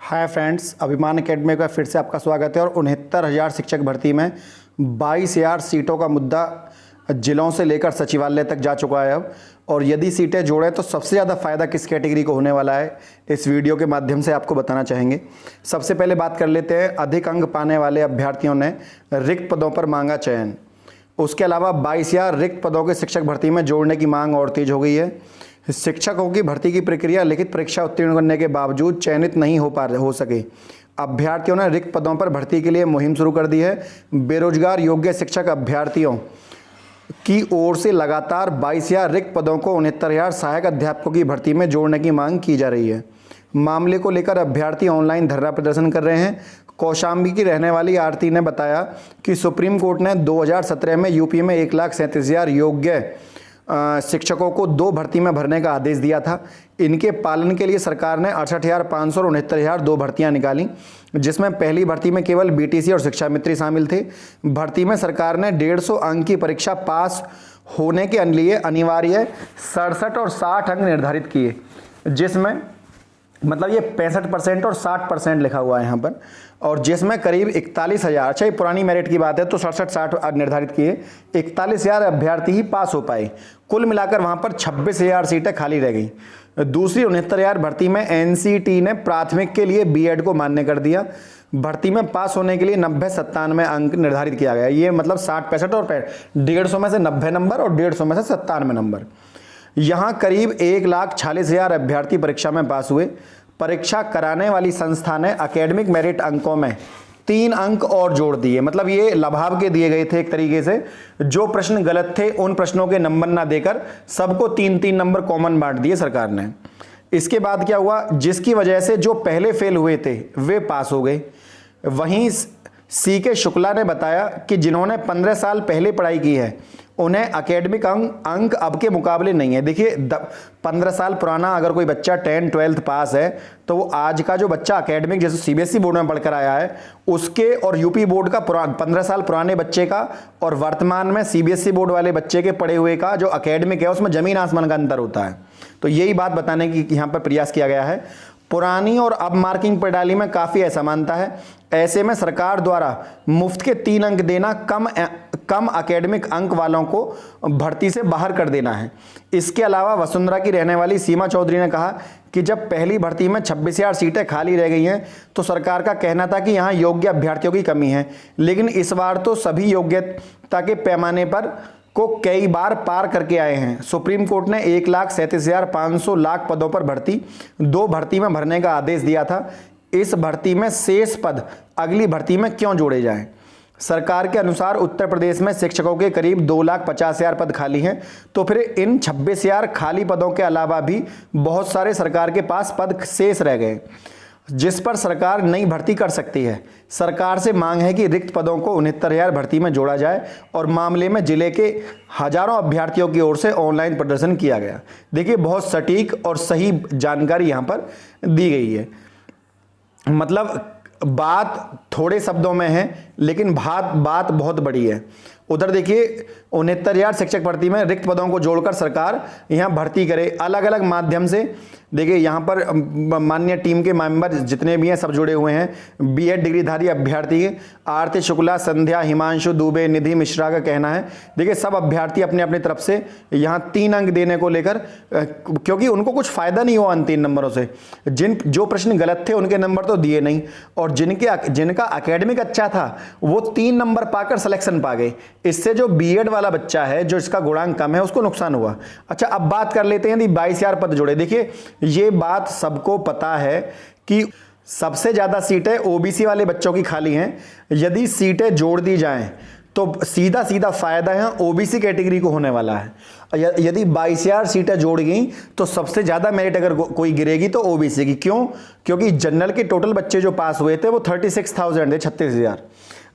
Hi friends, अभिमान academy का फिर से आपका स्वागत है। और 69,000 शिक्षक भर्ती में 22,000 सीटों का मुद्दा जिलों से लेकर सचिवालय तक जा चुका है अब। और यदि सीटें जोड़ें तो सबसे ज़्यादा फ़ायदा किस कैटेगरी को होने वाला है, इस वीडियो के माध्यम से आपको बताना चाहेंगे। सबसे पहले बात कर लेते हैं, अधिक अंक पाने वाले अभ्यर्थियों ने रिक्त पदों पर मांगा चयन। उसके अलावा 22,000 रिक्त पदों के शिक्षक भर्ती में जोड़ने की मांग और तेज हो गई है। शिक्षकों की भर्ती की प्रक्रिया लिखित परीक्षा उत्तीर्ण करने के बावजूद चयनित नहीं हो सके। अभ्यर्थियों ने रिक्त पदों पर भर्ती के लिए मुहिम शुरू कर दी है। बेरोजगार योग्य शिक्षक अभ्यर्थियों की ओर से लगातार 22,000 रिक्त पदों को 69,000 सहायक अध्यापकों की भर्ती में जोड़ने की मांग की जा रही है। मामले को लेकर अभ्यर्थी ऑनलाइन धरना प्रदर्शन कर रहे हैं। कौशाम्बी की रहने वाली आरती ने बताया कि सुप्रीम कोर्ट ने 2017 में यूपी में 1,37,000 योग्य शिक्षकों को 2 भर्ती में भरने का आदेश दिया था। इनके पालन के लिए सरकार ने 68,500 और 69,000 2 भर्तियां निकाली, जिसमें पहली भर्ती में केवल बीटीसी और शिक्षा मित्री शामिल थे। भर्ती में सरकार ने 150 अंक की परीक्षा पास होने के लिए अनिवार्य 67 और 60 अंक निर्धारित किए, जिसमें मतलब ये 65% और 60% लिखा हुआ है यहाँ पर, और जिसमें करीब 41,000, अच्छा ये पुरानी मेरिट की बात है तो 67-60 निर्धारित किए, 41,000 अभ्यर्थी ही पास हो पाए। कुल मिलाकर वहाँ पर 26,000 सीटें खाली रह गई। दूसरी 69,000 भर्ती में एनसीटी ने प्राथमिक के लिए बीएड को मान्य कर दिया। भर्ती में पास होने के लिए 90-97 अंक निर्धारित किया गया। ये मतलब 60-65 और 150 में से 90 नंबर और 150 में से 97 नंबर। यहाँ करीब 1,46,000 अभ्यर्थी परीक्षा में पास हुए। परीक्षा कराने वाली संस्था ने एकेडमिक मेरिट अंकों में 3 अंक और जोड़ दिए। मतलब ये लभाव के दिए गए थे एक तरीके से। जो प्रश्न गलत थे उन प्रश्नों के नंबर ना देकर सबको 3-3 नंबर कॉमन बांट दिए सरकार ने। इसके बाद क्या हुआ, जिसकी वजह से जो पहले फेल हुए थे वे पास हो गए। वहीं सीके शुक्ला ने बताया कि जिन्होंने 15 साल पहले पढ़ाई की है उन्हें एकेडमिक अंक अब के मुकाबले नहीं है। देखिए 15 साल पुराना अगर कोई बच्चा 10th 12th पास है तो वो आज का जो बच्चा एकेडमिक जैसे सीबीएसई बोर्ड में पढ़कर आया है उसके और यूपी बोर्ड का 15 साल पुराने बच्चे का और वर्तमान में सीबीएसई बोर्ड वाले बच्चे के पढ़े हुए का जो एकेडमिक है उसमें जमीन आसमान का अंतर होता है। तो यही बात बताने की यहाँ पर प्रयास किया गया है। पुरानी और अब मार्किंग प्रणाली में काफ़ी असमानता है। ऐसे में सरकार द्वारा मुफ्त के 3 अंक देना कम एकेडमिक अंक वालों को भर्ती से बाहर कर देना है। इसके अलावा वसुंधरा की रहने वाली सीमा चौधरी ने कहा कि जब पहली भर्ती में 26,000 सीटें खाली रह गई हैं तो सरकार का कहना था कि यहाँ योग्य अभ्यर्थियों की कमी है, लेकिन इस बार तो सभी योग्यता के पैमाने पर को कई बार पार करके आए हैं। सुप्रीम कोर्ट ने 1,37,500 लाख पदों पर 2 भर्ती में भरने का आदेश दिया था। इस भर्ती में शेष पद अगली भर्ती में क्यों जोड़े जाएं? सरकार के अनुसार उत्तर प्रदेश में शिक्षकों के करीब 2,50,000 पद खाली हैं, तो फिर इन 26,000 खाली पदों के अलावा भी बहुत सारे सरकार के पास पद शेष रह गए जिस पर सरकार नई भर्ती कर सकती है। सरकार से मांग है कि रिक्त पदों को 69,000 भर्ती में जोड़ा जाए और मामले में जिले के हजारों अभ्यर्थियों की ओर से ऑनलाइन प्रदर्शन किया गया। देखिए बहुत सटीक और सही जानकारी यहाँ पर दी गई है। मतलब बात थोड़े शब्दों में है लेकिन बात बहुत बड़ी है। उधर देखिए 69,000 शिक्षक भर्ती में रिक्त पदों को जोड़कर सरकार यहाँ भर्ती करे अलग अलग माध्यम से। देखिए यहाँ पर माननीय टीम के मेंबर जितने भी हैं सब जुड़े हुए हैं। बीएड डिग्रीधारी अभ्यर्थी आरती शुक्ला, संध्या, हिमांशु दुबे, निधि मिश्रा का कहना है देखिए सब अभ्यर्थी अपने अपनी तरफ से यहाँ 3 अंक देने को लेकर, क्योंकि उनको कुछ फ़ायदा नहीं हुआ इन 3 नंबरों से। जो प्रश्न गलत थे उनके नंबर तो दिए नहीं, और जिनका एकेडमिक अच्छा था वो 3 नंबर पाकर सिलेक्शन पा गए। इससे जो बीएड वाला बच्चा है जो इसका गुणांक कम है उसको नुकसान हुआ। अच्छा अब बात कर लेते हैं यदि 22,000 पद जोड़े। देखिए ये बात सबको पता है कि सबसे ज़्यादा सीटें ओबीसी वाले बच्चों की खाली हैं। यदि सीटें जोड़ दी जाएं तो सीधा सीधा फायदा है ओबीसी कैटेगरी को होने वाला है। यदि 22,000 सीटें जोड़ गई तो सबसे ज़्यादा मेरिट अगर कोई गिरेगी तो ओबीसी की। क्यों? क्योंकि जनरल के टोटल बच्चे जो पास हुए थे वो 36,000 थे, 36,000,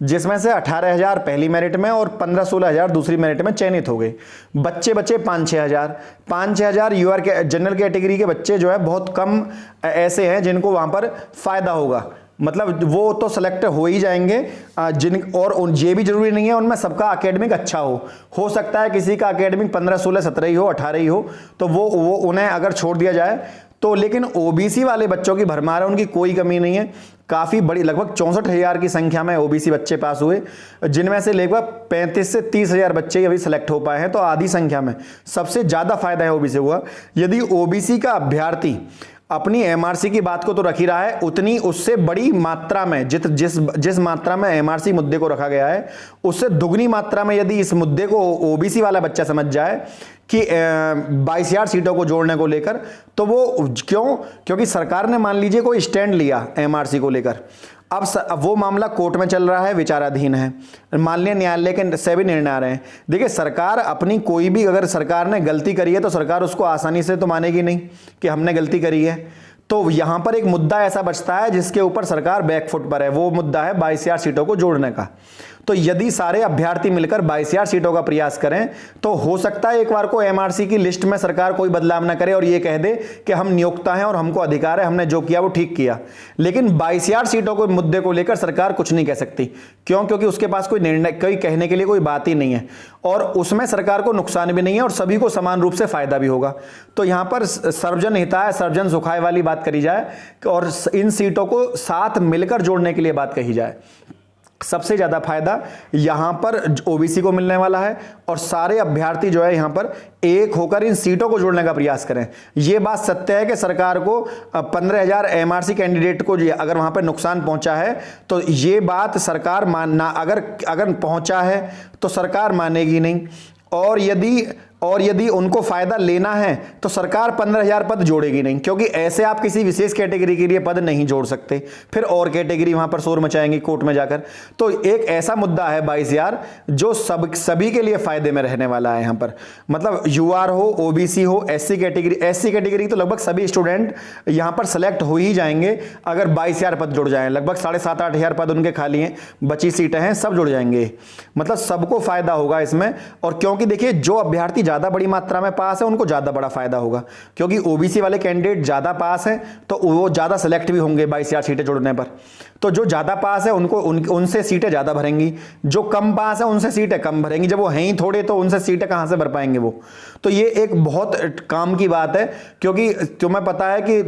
जिसमें से 18,000 पहली मेरिट में और 15-16,000 दूसरी मेरिट में चयनित हो गए। बच्चे 5-6,000 यूआर के जनरल कैटेगरी के बच्चे जो है बहुत कम ऐसे हैं जिनको वहाँ पर फायदा होगा। मतलब वो तो सेलेक्ट हो ही जाएंगे और ये भी जरूरी नहीं है उनमें सबका एकेडमिक अच्छा हो सकता है किसी का एकेडमिक 15, 16, 17 ही हो, 18 ही हो, तो वो उन्हें अगर छोड़ दिया जाए तो लेकिन ओबीसी वाले बच्चों की भरमार है, उनकी कोई कमी नहीं है। काफ़ी बड़ी, लगभग 64,000 की संख्या में ओबीसी बच्चे पास हुए, जिनमें से लगभग 35 से 30,000 बच्चे अभी सेलेक्ट हो पाए हैं। तो आधी संख्या में सबसे ज़्यादा फायदा है ओबीसी हुआ। यदि ओबीसी का अभ्यर्थी अपनी एमआरसी की बात को तो रख ही रहा है, उतनी उससे बड़ी मात्रा में जिस मात्रा में एमआरसी मुद्दे को रखा गया है, उससे दुगनी मात्रा में यदि इस मुद्दे को ओबीसी वाला बच्चा समझ जाए कि 22,000 सीटों को जोड़ने को लेकर, तो वो क्योंकि सरकार ने मान लीजिए कोई स्टैंड लिया एमआरसी को लेकर, अब वो मामला कोर्ट में चल रहा है, विचाराधीन है, माननीय न्यायालय के से भी निर्णय आ रहे हैं। देखिए, सरकार अपनी कोई भी, अगर सरकार ने गलती करी है तो सरकार उसको आसानी से तो मानेगी नहीं कि हमने गलती करी है। तो यहां पर एक मुद्दा ऐसा बचता है जिसके ऊपर सरकार बैकफुट पर है, वो मुद्दा है 22,000 सीटों को जोड़ने का। तो यदि सारे अभ्यर्थी मिलकर 22,000 सीटों का प्रयास करें तो हो सकता है एक बार को एमआरसी की लिस्ट में सरकार कोई बदलाव ना करे और ये कह दे कि हम नियोक्ता हैं और हमको अधिकार है, हमने जो किया वो ठीक किया। लेकिन 22,000 सीटों को मुद्दे को लेकर सरकार कुछ नहीं कह सकती। क्यों? क्योंकि उसके पास कोई निर्णय, कोई कहने के लिए कोई बात ही नहीं है, और उसमें सरकार को नुकसान भी नहीं है और सभी को समान रूप से फायदा भी होगा। तो यहां पर सर्वजन हिताय सर्वजन सुखाय वाली बात करी जाए और इन सीटों को साथ मिलकर जोड़ने के लिए बात कही जाए। सबसे ज्यादा फायदा यहां पर ओबीसी को मिलने वाला है और सारे अभ्यर्थी जो है यहां पर एक होकर इन सीटों को जोड़ने का प्रयास करें। यह बात सत्य है कि सरकार को 15,000 एमआरसी कैंडिडेट को अगर वहां पर नुकसान पहुंचा है तो ये बात सरकार मानना, अगर पहुंचा है तो सरकार मानेगी नहीं, और यदि उनको फायदा लेना है तो सरकार 15,000 पद जोड़ेगी नहीं, क्योंकि ऐसे आप किसी विशेष कैटेगरी के लिए पद नहीं जोड़ सकते, फिर और कैटेगरी वहां पर शोर मचाएंगी कोर्ट में जाकर। तो एक ऐसा मुद्दा है 22,000 जो सभी के लिए फायदे में रहने वाला है। यहां पर मतलब यूआर हो, ओबीसी हो, एससी कैटेगरी तो लगभग सभी स्टूडेंट यहां पर सेलेक्ट हो ही जाएंगे अगर 22,000 पद जुड़ जाएं। लगभग 7,500-8,000 पद उनके खाली हैं, बची सीटें हैं, सब जुड़ जाएंगे, मतलब सबको फायदा होगा इसमें। और क्योंकि देखिए, जो अभ्यर्थी ज्यादा बड़ी मात्रा में पास है उनको ज्यादा बड़ा फायदा होगा, क्योंकि ओबीसी वाले कैंडिडेट ज्यादा पास हैं तो वो ज्यादा सेलेक्ट भी होंगे 22,000 सीटें जोड़ने पर। तो जो ज्यादा पास है उनसे सीटें ज्यादा भरेंगी, जो कम पास है उनसे सीटें कम भरेंगी। जब वो हैं ही थोड़े तो उनसे सीटें कहां से भर पाएंगे वो। तो ये एक बहुत काम की बात है, क्योंकि तुम्हें पता है कि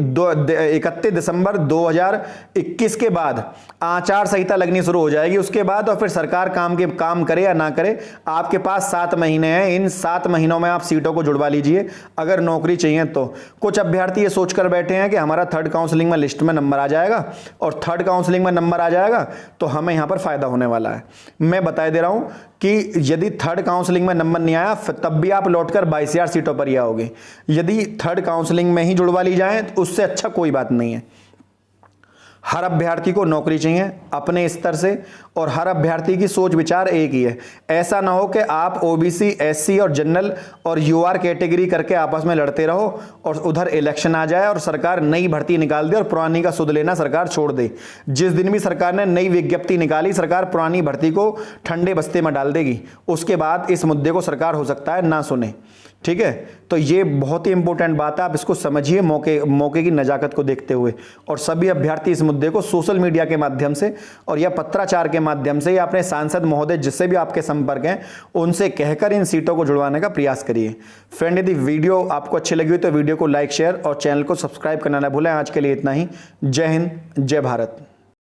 31 दिसंबर 2021 के बाद आचार संहिता लगनी शुरू हो जाएगी उसके बाद, और फिर सरकार काम करे या ना करे, आपके पास 7 महीने हैं। इन 7 महीनों में आप सीटों को जुड़वा लीजिए अगर नौकरी चाहिए तो। कुछ अभ्यर्थी ये सोचकर बैठे हैं कि हमारा थर्ड काउंसलिंग में लिस्ट में नंबर आ जाएगा, और थर्ड काउंसलिंग में नंबर आ जाएगा तो हमें यहां पर फायदा होने वाला है। मैं बता दे रहा हूं कि यदि थर्ड काउंसलिंग में नंबर नहीं आया तब भी आप लौटकर 22,000 सीटों पर ही आओगे। यदि थर्ड काउंसलिंग में ही जुड़वा ली जाए तो उससे अच्छा कोई बात नहीं है। हर अभ्यर्थी को नौकरी चाहिए अपने स्तर से, और हर अभ्यर्थी की सोच विचार एक ही है। ऐसा ना हो कि आप ओबीसी, एससी और जनरल और यूआर कैटेगरी करके आपस में लड़ते रहो और उधर इलेक्शन आ जाए और सरकार नई भर्ती निकाल दे और पुरानी का सुध लेना सरकार छोड़ दे। जिस दिन भी सरकार ने नई विज्ञप्ति निकाली, सरकार पुरानी भर्ती को ठंडे बस्ते में डाल देगी। उसके बाद इस मुद्दे को सरकार हो सकता है ना सुने। ठीक है, तो ये बहुत ही इंपॉर्टेंट बात है, आप इसको समझिए मौके की नजाकत को देखते हुए। और सभी अभ्यर्थी इस मुद्दे को सोशल मीडिया के माध्यम से और या पत्राचार के माध्यम से या अपने सांसद महोदय जिससे भी आपके संपर्क हैं उनसे कहकर इन सीटों को जुड़वाने का प्रयास करिए। फ्रेंड, यदि वीडियो आपको अच्छी लगी हो तो वीडियो को लाइक, शेयर और चैनल को सब्सक्राइब करना ना भूलें। आज के लिए इतना ही। जय हिंद, जय भारत।